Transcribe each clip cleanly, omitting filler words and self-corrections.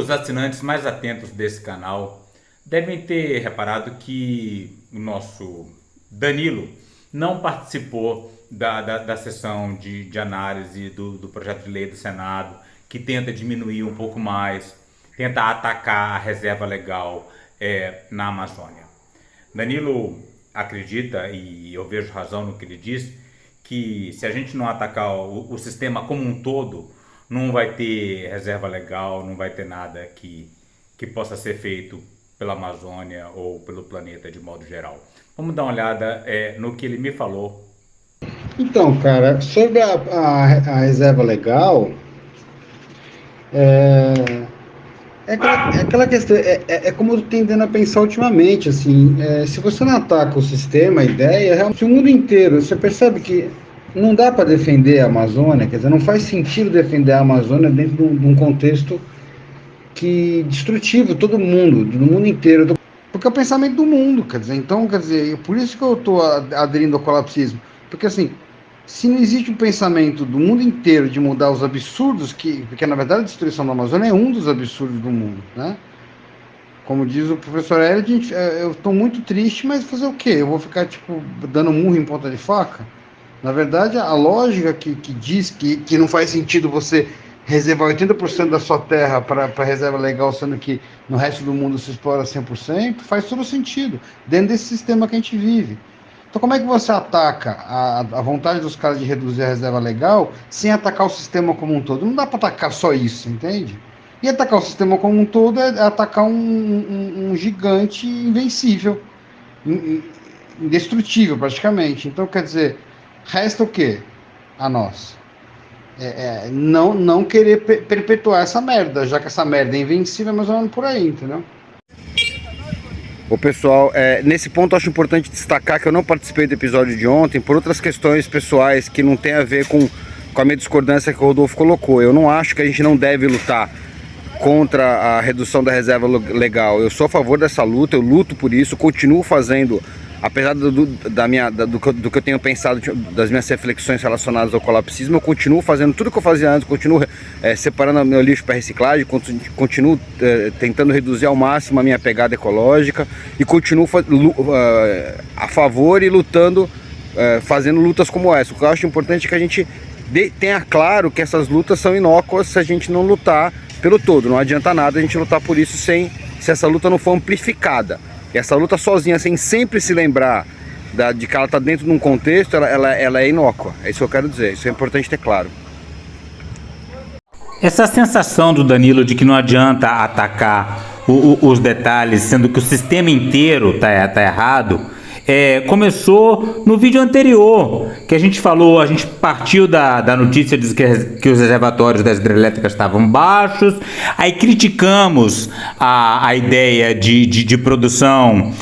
Os assinantes mais atentos desse canal devem ter reparado que o nosso Danilo não participou da sessão de análise do projeto de lei do Senado, que tenta diminuir um pouco mais, tenta atacar a reserva legal na Amazônia. Danilo acredita, e eu vejo razão no que ele diz, que se a gente não atacar o sistema como um todo, não vai ter reserva legal, não vai ter nada que possa ser feito pela Amazônia ou pelo planeta de modo geral. Vamos dar uma olhada no que ele me falou. Então, cara, sobre a reserva legal, é aquela questão, como eu tô tendendo a pensar ultimamente, assim, se você não ataca o sistema, a ideia, realmente o mundo inteiro, você percebe que não dá para defender a Amazônia, quer dizer, não faz sentido defender a Amazônia dentro de um contexto que destrutivo, todo mundo, do mundo inteiro, porque é o pensamento do mundo, quer dizer, por isso que eu estou aderindo ao colapsismo, porque assim, se não existe um pensamento do mundo inteiro de mudar os absurdos, porque na verdade a destruição da Amazônia é um dos absurdos do mundo, né? Como diz o professor Hélio, eu estou muito triste, mas fazer o quê? Eu vou ficar, dando murro em ponta de faca? Na verdade, a lógica que diz que não faz sentido você reservar 80% da sua terra para reserva legal, sendo que no resto do mundo se explora 100%, faz todo sentido, dentro desse sistema que a gente vive. Então, como é que você ataca a vontade dos caras de reduzir a reserva legal sem atacar o sistema como um todo? Não dá para atacar só isso, entende? E atacar o sistema como um todo é atacar um gigante invencível, indestrutível praticamente. Então, quer dizer, resta o quê a nós? Não querer perpetuar essa merda, já que essa merda é invencível, mas andando por aí, entendeu? Ô pessoal, nesse ponto eu acho importante destacar que eu não participei do episódio de ontem por outras questões pessoais que não tem a ver com a minha discordância que o Rodolfo colocou. Eu não acho que a gente não deve lutar contra a redução da reserva legal. Eu sou a favor dessa luta, eu luto por isso, continuo fazendo, apesar do que eu tenho pensado, das minhas reflexões relacionadas ao colapsismo, eu continuo fazendo tudo que eu fazia antes, continuo separando meu lixo para reciclagem, continuo tentando reduzir ao máximo a minha pegada ecológica e continuo a favor e lutando, fazendo lutas como essa. O que eu acho importante é que a gente tenha claro que essas lutas são inócuas se a gente não lutar pelo todo. Não adianta nada a gente lutar por isso se essa luta não for amplificada. E essa luta sozinha, sem sempre se lembrar de que ela está dentro de um contexto, ela é inócua. É isso que eu quero dizer, isso é importante ter claro. Essa sensação do Danilo de que não adianta atacar os detalhes, sendo que o sistema inteiro está errado, começou no vídeo anterior, que a gente partiu da notícia de que os reservatórios das hidrelétricas estavam baixos, aí criticamos a ideia de produção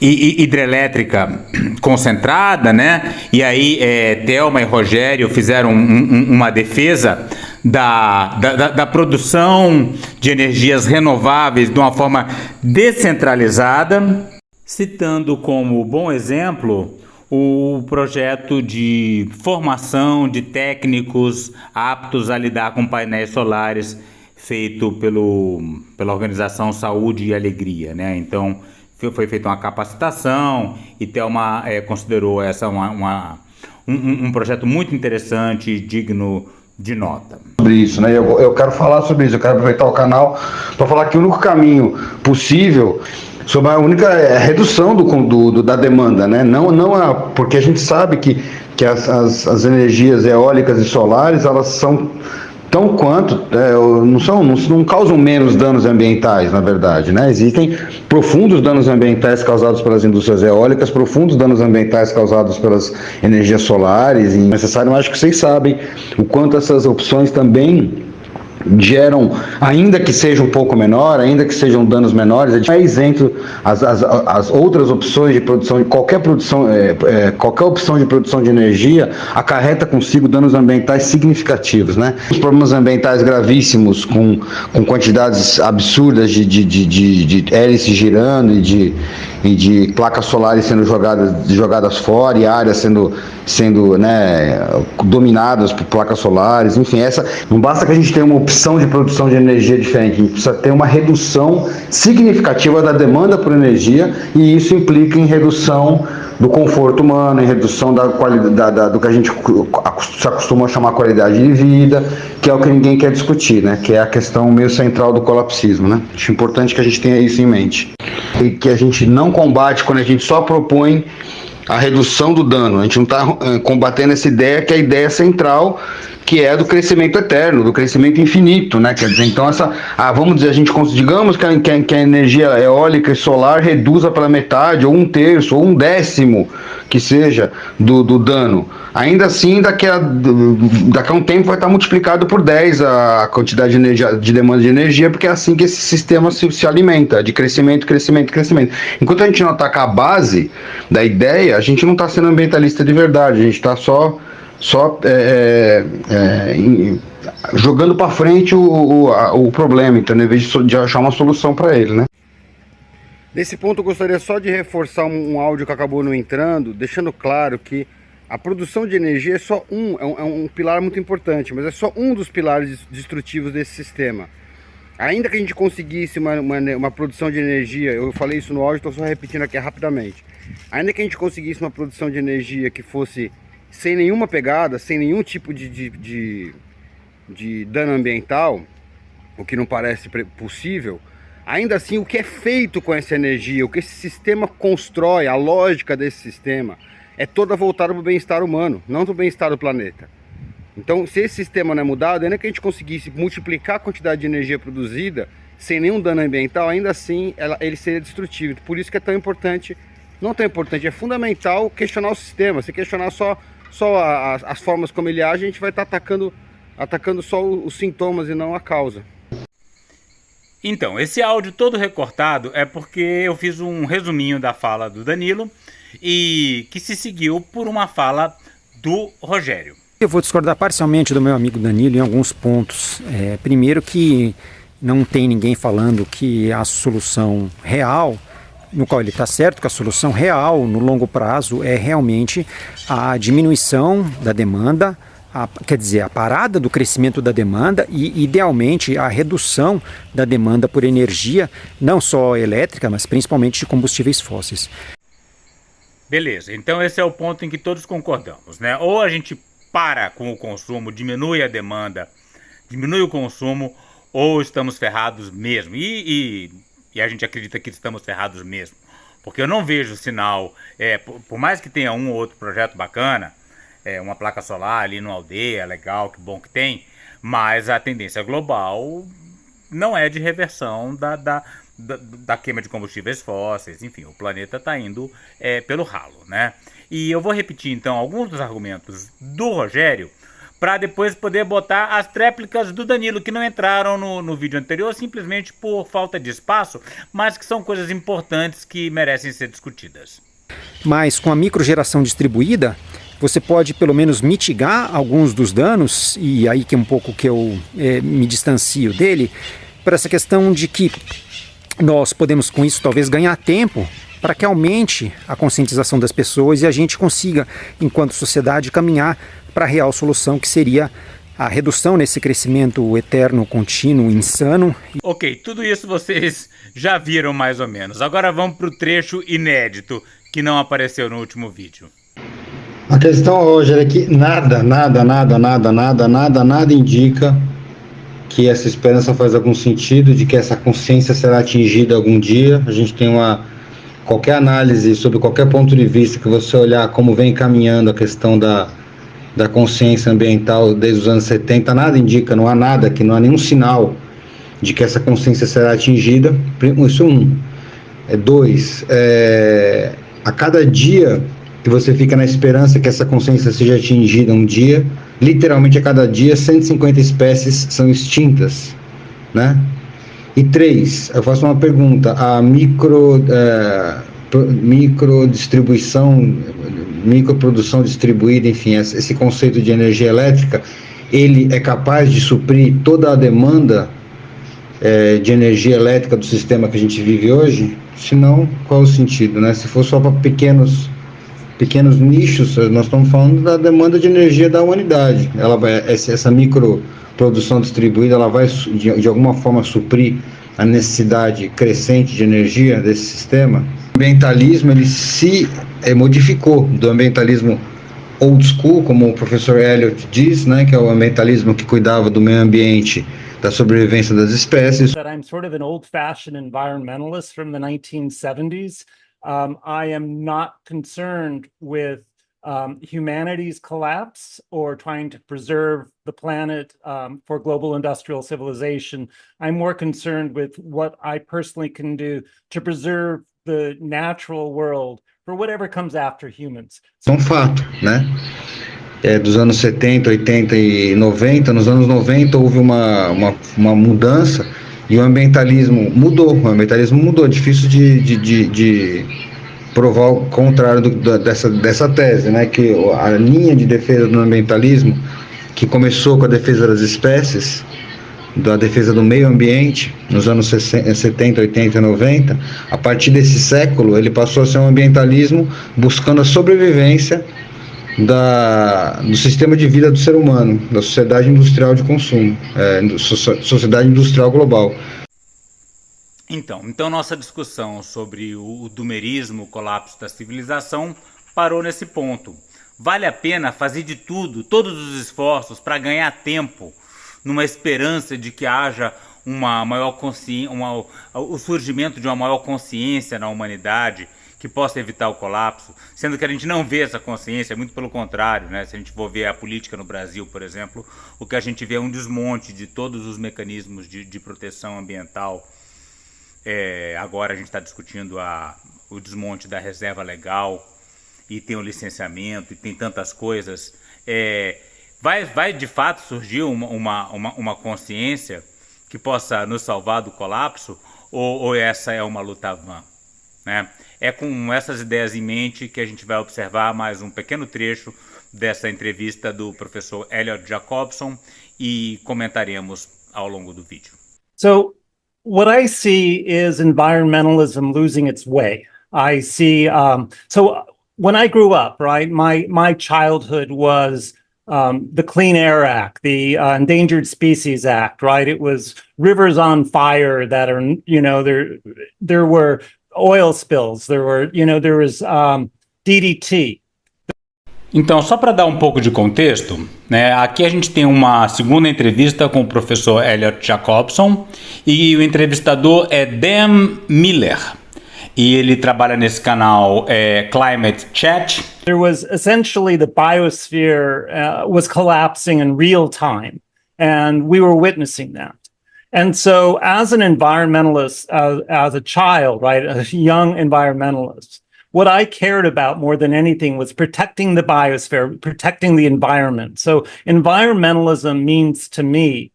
hidrelétrica concentrada, né? E aí Thelma e Rogério fizeram uma defesa da produção de energias renováveis de uma forma descentralizada, citando como bom exemplo o projeto de formação de técnicos aptos a lidar com painéis solares feito pela organização Saúde e Alegria, né? Então foi feita uma capacitação e Thelma considerou essa um projeto muito interessante e digno de nota. Sobre isso, né? Eu quero falar sobre isso, eu quero aproveitar o canal para falar que o único caminho possível sobre a única redução da demanda, né? Porque a gente sabe que as energias eólicas e solares, elas são tão quanto, não causam menos danos ambientais, na verdade, né? Existem profundos danos ambientais causados pelas indústrias eólicas, profundos danos ambientais causados pelas energias solares, e necessário, acho que vocês sabem o quanto essas opções também geram, ainda que seja um pouco menor, ainda que sejam danos menores, é isento as outras opções de produção, qualquer opção de produção de energia acarreta consigo danos ambientais significativos, né? Os problemas ambientais gravíssimos com quantidades absurdas de hélices girando e de placas solares sendo jogadas fora e áreas sendo né, dominadas por placas solares, enfim, não basta que a gente tenha uma opção opção de produção de energia diferente, a gente precisa ter uma redução significativa da demanda por energia, e isso implica em redução do conforto humano, em redução da qualidade, do que a gente se acostuma a chamar qualidade de vida, que é o que ninguém quer discutir, né? Que é a questão meio central do colapsismo, né? Acho importante que a gente tenha isso em mente. E que a gente não combate quando a gente só propõe a redução do dano. A gente não está combatendo essa ideia, que é a ideia central, que é do crescimento eterno, do crescimento infinito, né? Quer dizer, então vamos dizer, digamos que a energia eólica e solar reduza pela metade, ou 1/3, ou 1/10, que seja, do dano. Ainda assim, daqui a um tempo vai estar multiplicado por 10 a quantidade de demanda de energia, porque é assim que esse sistema se alimenta, de crescimento. Enquanto a gente não atacar a base da ideia, a gente não está sendo ambientalista de verdade, a gente está só jogando para frente o problema, entendeu? Em vez de achar uma solução para ele, né? Nesse ponto eu gostaria só de reforçar um áudio que acabou não entrando, deixando claro que a produção de energia é só um pilar muito importante, mas é só um dos pilares destrutivos desse sistema. Ainda que a gente conseguisse uma produção de energia, eu falei isso no áudio, estou só repetindo aqui rapidamente. Ainda que a gente conseguisse uma produção de energia que fosse sem nenhuma pegada, sem nenhum tipo de dano ambiental, o que não parece possível, ainda assim o que é feito com essa energia, o que esse sistema constrói, a lógica desse sistema, é toda voltada para o bem-estar humano, não para o bem-estar do planeta. Então, se esse sistema não é mudado, ainda que a gente conseguisse multiplicar a quantidade de energia produzida sem nenhum dano ambiental, ainda assim ele seria destrutivo. Por isso que é tão importante, não tão importante, é fundamental questionar o sistema. Se questionar só as formas como ele age, a gente vai estar atacando só os sintomas e não a causa. Então, esse áudio todo recortado é porque eu fiz um resuminho da fala do Danilo e que se seguiu por uma fala do Rogério. Eu vou discordar parcialmente do meu amigo Danilo em alguns pontos. Primeiro, que não tem ninguém falando que a solução real, no qual ele está certo, que a solução real no longo prazo é realmente a diminuição da demanda, quer dizer, a parada do crescimento da demanda e, idealmente, a redução da demanda por energia, não só elétrica, mas principalmente de combustíveis fósseis. Beleza, então esse é o ponto em que todos concordamos, né? Ou a gente para com o consumo, diminui a demanda, diminui o consumo, ou estamos ferrados mesmo. E a gente acredita que estamos ferrados mesmo. Porque eu não vejo sinal, por mais que tenha um ou outro projeto bacana, uma placa solar ali no Aldeia, legal, que bom que tem, mas a tendência global não é de reversão da queima de combustíveis fósseis. Enfim, o planeta está indo pelo ralo, né? E eu vou repetir então alguns dos argumentos do Rogério para depois poder botar as tréplicas do Danilo, que não entraram no vídeo anterior simplesmente por falta de espaço, mas que são coisas importantes que merecem ser discutidas. Mas com a microgeração distribuída, você pode pelo menos mitigar alguns dos danos, e aí que é um pouco que eu me distancio dele, para essa questão de que nós podemos com isso talvez ganhar tempo para que aumente a conscientização das pessoas e a gente consiga, enquanto sociedade, caminhar para a real solução, que seria a redução nesse crescimento eterno, contínuo, insano. Ok, tudo isso vocês já viram mais ou menos. Agora vamos para o trecho inédito que não apareceu no último vídeo. A questão hoje é que nada indica que essa esperança faz algum sentido, de que essa consciência será atingida algum dia. A gente tem qualquer análise sobre qualquer ponto de vista que você olhar como vem caminhando a questão da consciência ambiental desde os anos 70, nada indica, não há nada, que não há nenhum sinal de que essa consciência será atingida. Isso é 2. A cada dia que você fica na esperança que essa consciência seja atingida um dia, literalmente a cada dia 150 espécies são extintas, né? E 3, eu faço uma pergunta: a microdistribuição, microprodução distribuída, enfim, esse conceito de energia elétrica, ele é capaz de suprir toda a demanda de energia elétrica do sistema que a gente vive hoje? Se não, qual o sentido, né? Se for só para pequenos nichos, nós estamos falando da demanda de energia da humanidade. Essa micro produção distribuída ela vai de alguma forma suprir a necessidade crescente de energia desse sistema. O ambientalismo ele se modificou do ambientalismo old school, como o professor Elliot diz, né, que é o ambientalismo que cuidava do meio ambiente, da sobrevivência das espécies. That I'm sort of an old-fashioned environmentalist from the 1970s. I am not concerned with humanity's collapse or trying to preserve the planet for global industrial civilization. I'm more concerned with what I personally can do to preserve the natural world for whatever comes after humans. É um fato, né? Dos anos 70, 80 e 90, nos anos 90 houve uma mudança e o ambientalismo mudou, difícil de provar o contrário dessa tese, né? Que a linha de defesa do ambientalismo, que começou com a defesa das espécies, da defesa do meio ambiente, nos anos 70, 80 e 90, a partir desse século ele passou a ser um ambientalismo buscando a sobrevivência do sistema de vida do ser humano, da sociedade industrial de consumo, sociedade industrial global. Então nossa discussão sobre o dumerismo, o colapso da civilização, parou nesse ponto. Vale a pena fazer de tudo, todos os esforços para ganhar tempo, numa esperança de que haja uma maior o surgimento de uma maior consciência na humanidade que possa evitar o colapso, sendo que a gente não vê essa consciência, muito pelo contrário, né? Se a gente for ver a política no Brasil, por exemplo, o que a gente vê é um desmonte de todos os mecanismos de proteção ambiental. Agora a gente está discutindo o desmonte da reserva legal, e tem o licenciamento, e tem tantas coisas. Vai de fato surgir uma consciência que possa nos salvar do colapso, ou essa é uma luta vã, né? É com essas ideias em mente que a gente vai observar mais um pequeno trecho dessa entrevista do professor Elliot Jacobson e comentaremos ao longo do vídeo. So, what I see is environmentalism losing its way. I see, so when I grew up, right, my childhood was the Clean Air Act, the Endangered Species Act, right? It was rivers on fire that are, there were oil spills, there was DDT. Então, só para dar um pouco de contexto, né, aqui a gente tem uma segunda entrevista com o professor Elliot Jacobson e o entrevistador é Dan Miller. E ele trabalha nesse canal Climate Chat. There was essentially the biosphere was collapsing in real time, and we were witnessing that. And so as an environmentalist, as a child, right, a young environmentalist, what I cared about more than anything was protecting the biosphere, protecting the environment. So environmentalism means to me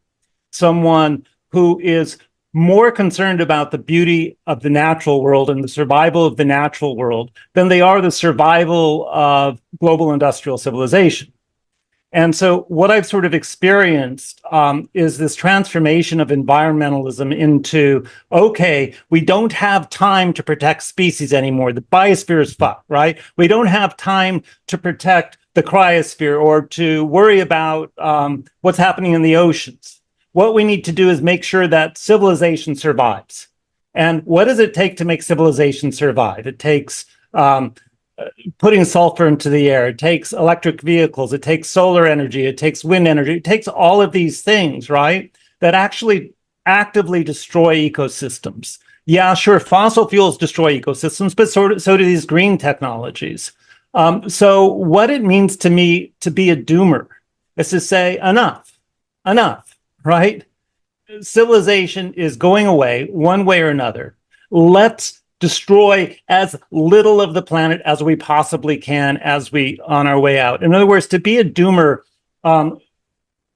someone who is more concerned about the beauty of the natural world and the survival of the natural world than they are the survival of global industrial civilization. And so what I've sort of experienced is this transformation of environmentalism into, okay, we don't have time to protect species anymore. The biosphere is fucked, right? We don't have time to protect the cryosphere or to worry about what's happening in the oceans. What we need to do is make sure that civilization survives. And what does it take to make civilization survive? It takes putting sulfur into the air. It takes electric vehicles. It takes solar energy. It takes wind energy. It takes all of these things, right, that actually actively destroy ecosystems. Yeah, sure, fossil fuels destroy ecosystems, but so do these green technologies. So what it means to me to be a doomer is to say, enough, right? Civilization is going away one way or another. Let's destroy as little of the planet as we possibly can as we on our way out. In other words, to be a doomer, in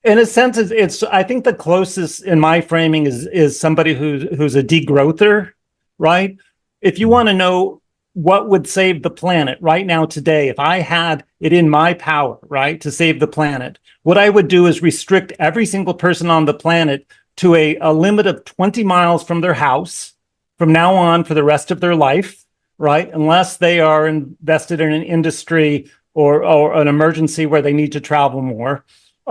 a sense, it's I think the closest in my framing is somebody who's a degrowther, right? If you want to know what would save the planet right now today, if I had it in my power, right, to save the planet, what I would do is restrict every single person on the planet to a limit of 20 miles from their house from now on for the rest of their life, right? Unless they are invested in an industry or an emergency where they need to travel more.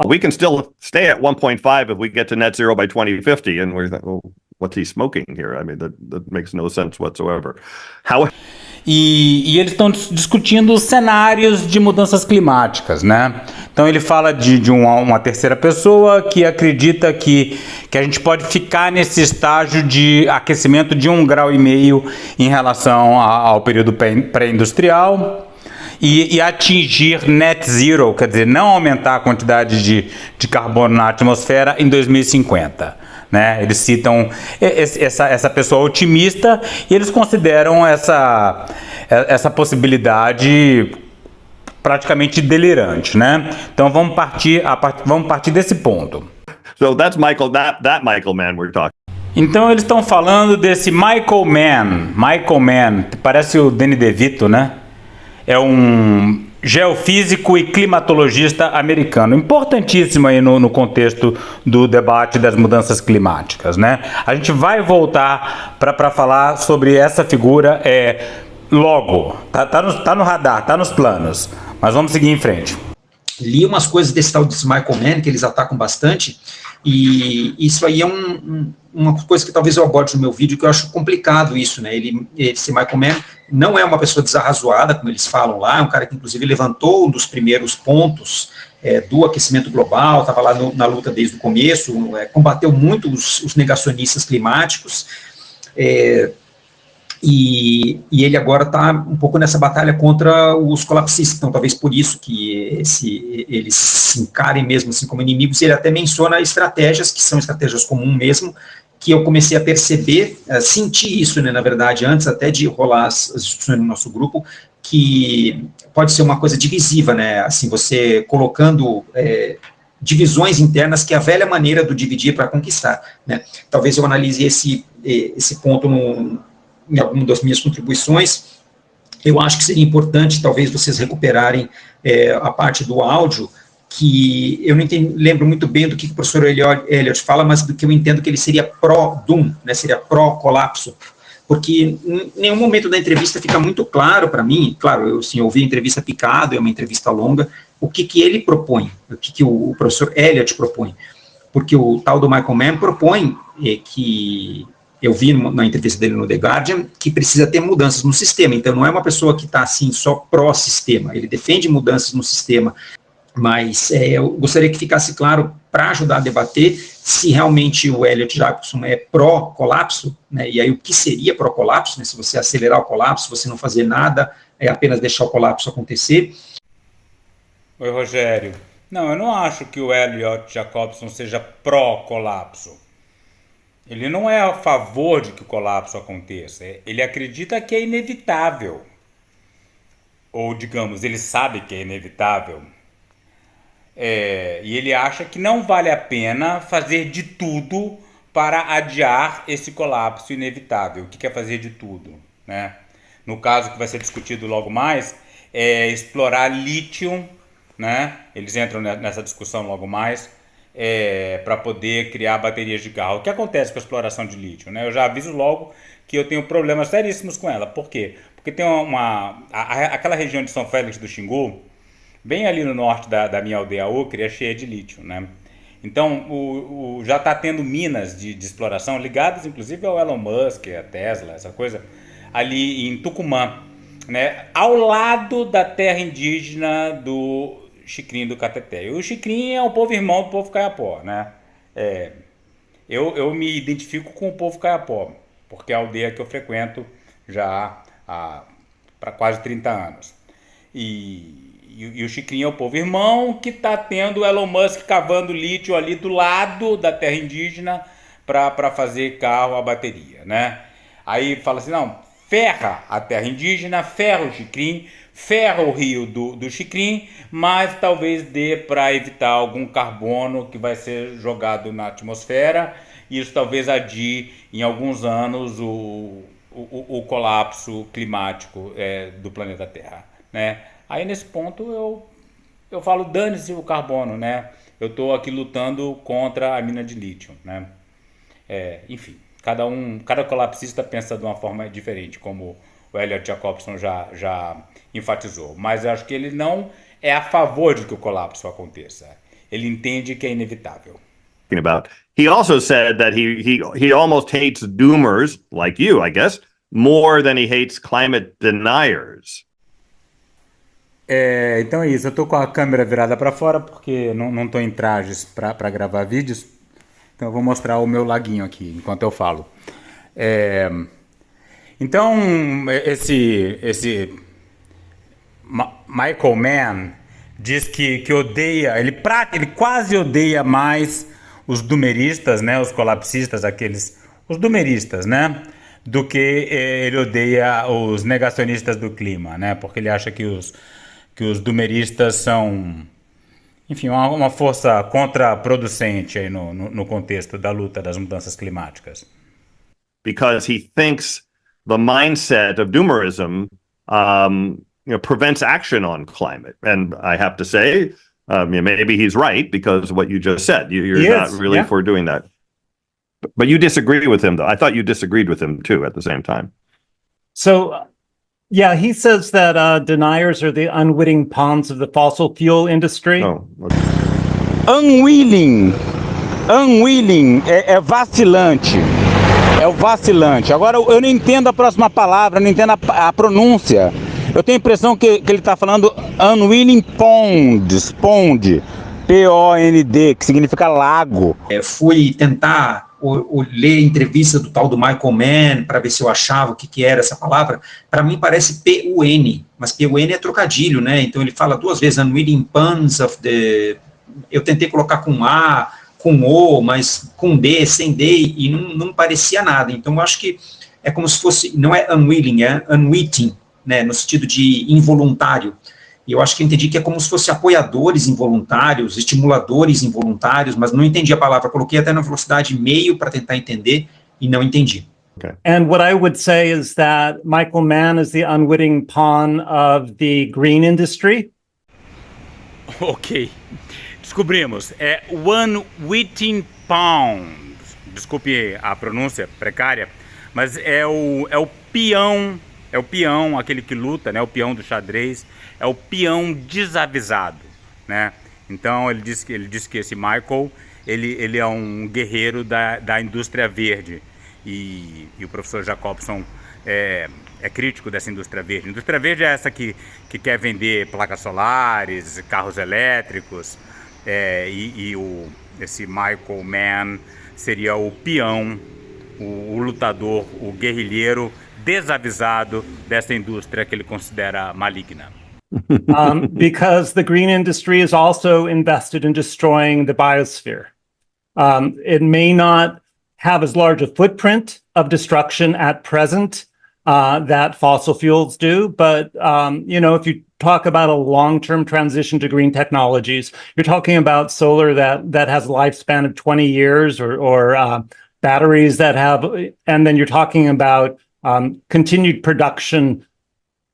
We can still stay at 1.5 if we get to net zero by 2050. And we're like, well, what's he smoking here? I mean, that makes no sense whatsoever. How... E eles estão discutindo os cenários de mudanças climáticas, né? Então ele fala de uma terceira pessoa que acredita que a gente pode ficar nesse estágio de aquecimento de 1,5 grau em relação ao período pré-industrial e atingir net zero, quer dizer, não aumentar a quantidade de carbono na atmosfera em 2050. Né? Eles citam essa pessoa otimista e eles consideram essa possibilidade praticamente delirante, né? Então vamos partir desse ponto. So that's Michael, that Michael Mann we're talking. Então eles estão falando desse Michael Mann, parece o Danny DeVito, né? É um geofísico e climatologista americano, importantíssimo aí no contexto do debate das mudanças climáticas, né? A gente vai voltar para falar sobre essa figura logo, tá no radar, tá nos planos, mas vamos seguir em frente. Li umas coisas desse tal de Michael Mann, que eles atacam bastante, e isso aí é uma coisa que talvez eu aborde no meu vídeo, que eu acho complicado isso, né? Esse Michael Mann não é uma pessoa desarrazoada, como eles falam lá, é um cara que inclusive levantou um dos primeiros pontos do aquecimento global, estava lá na luta desde o começo, combateu muito os negacionistas climáticos, e ele agora está um pouco nessa batalha contra os colapsistas, então talvez por isso que eles se encarem mesmo assim como inimigos, e ele até menciona estratégias, que são estratégias comuns mesmo, que eu comecei a perceber, sentir isso, né, na verdade, antes até de rolar as discussões no nosso grupo, que pode ser uma coisa divisiva, né, assim, você colocando divisões internas, que é a velha maneira do dividir para conquistar, né. Talvez eu analise esse ponto em alguma das minhas contribuições. Eu acho que seria importante, talvez, vocês recuperarem a parte do áudio, que eu não lembro muito bem do que o professor Elliott fala, mas do que eu entendo que ele seria pró-doom, né, seria pró-colapso, porque em nenhum momento da entrevista fica muito claro para mim, claro, eu ouvi a entrevista picado, é uma entrevista longa, o que ele propõe, o que o professor Elliott propõe, porque o tal do Michael Mann propõe que eu vi na entrevista dele no The Guardian, que precisa ter mudanças no sistema, então não é uma pessoa que está assim só pró-sistema, ele defende mudanças no sistema, mas eu gostaria que ficasse claro, para ajudar a debater, se realmente o Elliott Jacobson é pró-colapso, né, e aí o que seria pró-colapso, né, se você acelerar o colapso, você não fazer nada, apenas deixar o colapso acontecer. Oi, Rogério. Não, eu não acho que o Elliott Jacobson seja pró-colapso. Ele não é a favor de que o colapso aconteça, ele acredita que é inevitável. Ou, digamos, ele sabe que é inevitável. E ele acha que não vale a pena fazer de tudo para adiar esse colapso inevitável. O que é fazer de tudo, né? No caso que vai ser discutido logo mais, é explorar lítio, né? Eles entram nessa discussão logo mais, para poder criar baterias de carro. O que acontece com a exploração de lítio, né? Eu já aviso logo que eu tenho problemas seríssimos com ela. Por quê? Porque tem aquela região de São Félix do Xingu, bem ali no norte da minha aldeia Ocre, é cheia de lítio, né? Então, já está tendo minas de exploração ligadas, inclusive, ao Elon Musk, a Tesla, essa coisa, ali em Tucumã, né? Ao lado da terra indígena do Xicrim do Cateté. E o Xicrim é o povo irmão do povo Caiapó, né? Eu me identifico com o povo Caiapó, porque é a aldeia que eu frequento já para quase 30 anos. E o Xicrim é o povo irmão que está tendo o Elon Musk cavando lítio ali do lado da terra indígena para fazer carro a bateria, né? Aí fala assim, não, ferra a terra indígena, ferra o Xicrim, ferra o rio do Xicrim, mas talvez dê para evitar algum carbono que vai ser jogado na atmosfera, e isso talvez adie em alguns anos o colapso climático do planeta Terra, né? Aí nesse ponto eu falo, dane-se o carbono, né? Eu estou aqui lutando contra a mina de lítio, né? Enfim, cada colapsista pensa de uma forma diferente, como o Elliott Jacobson já enfatizou. Mas eu acho que ele não é a favor de que o colapso aconteça. Ele entende que é inevitável. About. He also said that he almost hates doomers like you, I guess, more than he hates climate deniers. Então é isso, eu tô com a câmera virada para fora porque não tô em trajes para gravar vídeos, então eu vou mostrar o meu laguinho aqui enquanto eu falo. Então esse Michael Mann diz que odeia, ele quase odeia mais os doomeristas, né, os colapsistas, os doomeristas, né, do que ele odeia os negacionistas do clima, né, porque ele acha que os doomeristas são, enfim, uma força contraproducente aí no contexto da luta das mudanças climáticas. Because he thinks the mindset of doomerism prevents action on climate. And I have to say, maybe he's right because of what you just said. You're not really for doing that. But you disagree with him, though. I thought you disagreed with him, too, at the same time. So, yeah, he says that deniers are the unwitting pawns of the fossil fuel industry. Oh, okay. Unwilling é vacilante. É o vacilante. Agora, eu não entendo a próxima palavra, não entendo a pronúncia. Eu tenho a impressão que ele está falando unwilling pond, P-O-N-D, que significa lago. Fui tentar ler a entrevista do tal do Michael Mann para ver se eu achava o que era essa palavra. Para mim parece P-U-N, mas P-U-N é trocadilho, né? Então ele fala duas vezes, unwilling puns of the... Eu tentei colocar com A, com O, mas com D, sem D, e não parecia nada. Então eu acho que é como se fosse, não é unwilling, é unwitting, né, no sentido de involuntário. E eu acho que eu entendi que é como se fosse apoiadores involuntários, estimuladores involuntários, mas não entendi a palavra. Coloquei até na velocidade meio para tentar entender e não entendi. Okay. And what I would say is that Michael Mann is the unwitting pawn of the green industry. Ok. Descobrimos. É unwitting pawn. Desculpe a pronúncia precária, mas é o peão. É o peão, aquele que luta, né? O peão do xadrez, é o peão desavisado, né? Então ele diz que esse Michael, ele é um guerreiro da indústria verde e o professor Jacobson é crítico dessa indústria verde. A indústria verde é essa que quer vender placas solares, carros elétricos, esse Michael Mann seria o peão, o lutador, o guerrilheiro desavisado dessa indústria que ele considera maligna. Because the green industry is also invested in destroying the biosphere. It may not have as large a footprint of destruction at present that fossil fuels do, but if you talk about a long-term transition to green technologies, you're talking about solar that has a lifespan of 20 years or batteries that have, and then you're talking about continued production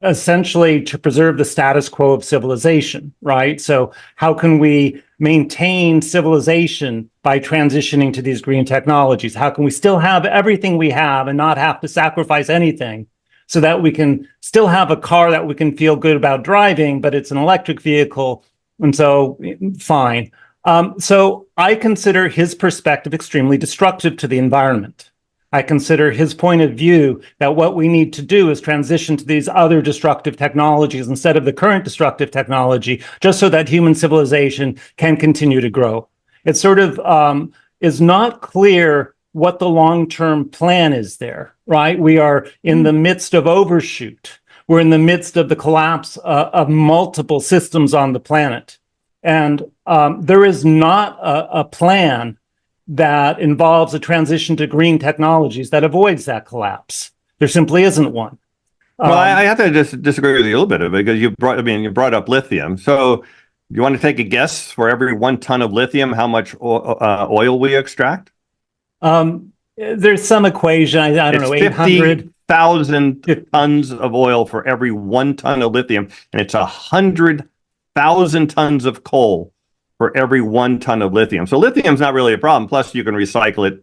essentially to preserve the status quo of civilization, right? So how can we maintain civilization by transitioning to these green technologies? How can we still have everything we have and not have to sacrifice anything so that we can still have a car that we can feel good about driving, but it's an electric vehicle, and so fine. So I consider his perspective extremely destructive to the environment. I consider his point of view that what we need to do is transition to these other destructive technologies instead of the current destructive technology, just so that human civilization can continue to grow. It sort of is not clear what the long-term plan is there, right? We are in the midst of overshoot. We're in the midst of the collapse of multiple systems on the planet. And there is not a plan that involves a transition to green technologies that avoids that collapse. There simply isn't one. Well, I have to disagree with you a little bit because you brought up lithium. So you want to take a guess for every 1 ton of lithium, how much oil we extract? There's some equation, I don't know, 50,000 tons of oil for every 1 ton of lithium, and it's 100,000 tons of coal for every 1 ton of lithium. So lithium's not really a problem. Plus, you can recycle it,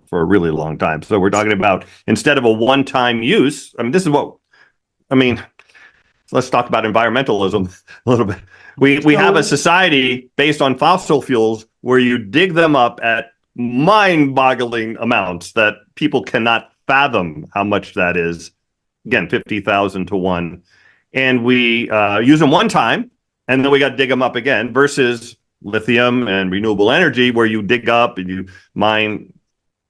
for a really long time. So we're talking about, instead of a one-time use, let's talk about environmentalism a little bit. We have a society based on fossil fuels where you dig them up at mind-boggling amounts that people cannot fathom how much that is. Again, 50,000 to 1. And we use them one time, and then we got to dig them up again, versus lithium and renewable energy, where you dig up and you mine,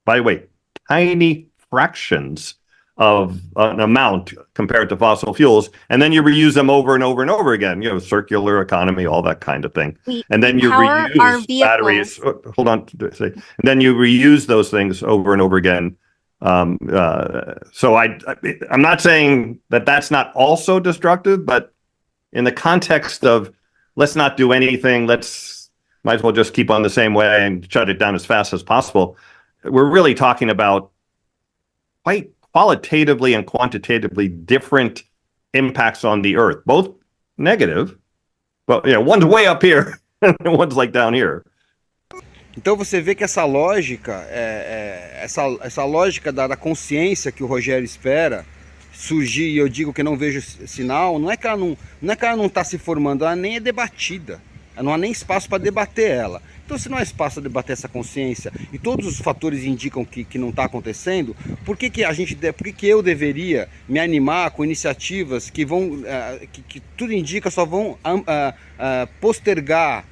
by the way, tiny fractions of an amount compared to fossil fuels, and then you reuse them over and over and over again. You know, circular economy, all that kind of thing. And then you reuse batteries. Hold on, and then you reuse those things over and over again. So I'm not saying that that's not also destructive, but in the context of let's not do anything, might as well just keep on the same way and shut it down as fast as possible. We're really talking about quite qualitatively and quantitatively different impacts on the earth, both negative, but one's way up here and one's like down here. Então você vê que essa lógica, essa lógica da consciência que o Rogério espera surgir, e eu digo que não vejo sinal, não é que ela não está se formando, ela nem é debatida, não há nem espaço para debater ela. Então, se não há espaço para debater essa consciência e todos os fatores indicam que não está acontecendo, por que eu deveria me animar com iniciativas que vão, que tudo indica só vão postergar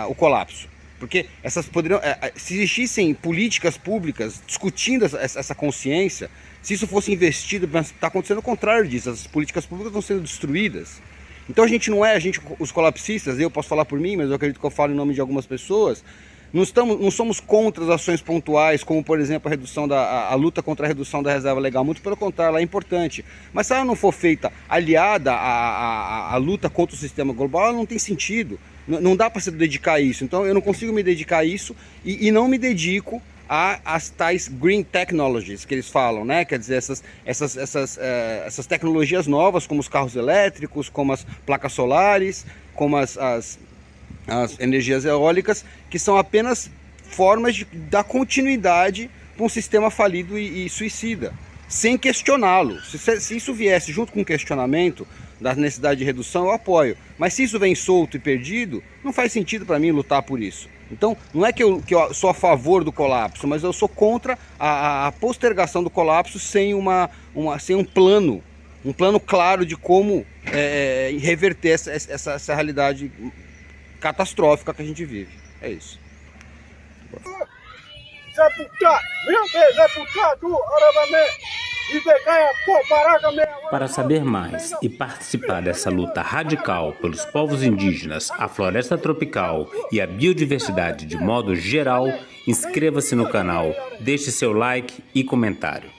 o colapso? Porque essas poderiam, se existissem políticas públicas discutindo essa consciência, se isso fosse investido, mas está acontecendo o contrário disso, as políticas públicas estão sendo destruídas. Então os colapsistas, eu posso falar por mim, mas eu acredito que eu falo em nome de algumas pessoas, não somos contra as ações pontuais, como por exemplo a luta contra a redução da reserva legal, muito pelo contrário, ela é importante. Mas se ela não for feita aliada à luta contra o sistema global, ela não tem sentido. Não dá para se dedicar a isso. Então eu não consigo me dedicar a isso e não me dedico às tais green technologies que eles falam, né? Quer dizer, essas tecnologias novas, como os carros elétricos, como as placas solares, como as energias eólicas, que são apenas formas de dar continuidade para um sistema falido e suicida, sem questioná-lo. Se isso viesse junto com o questionamento da necessidade de redução, eu apoio. Mas se isso vem solto e perdido, não faz sentido para mim lutar por isso. Então, não é que eu sou a favor do colapso, mas eu sou contra a postergação do colapso sem sem um plano claro de como reverter essa realidade catastrófica que a gente vive. É isso. Para saber mais e participar dessa luta radical pelos povos indígenas, a floresta tropical e a biodiversidade de modo geral, inscreva-se no canal, deixe seu like e comentário.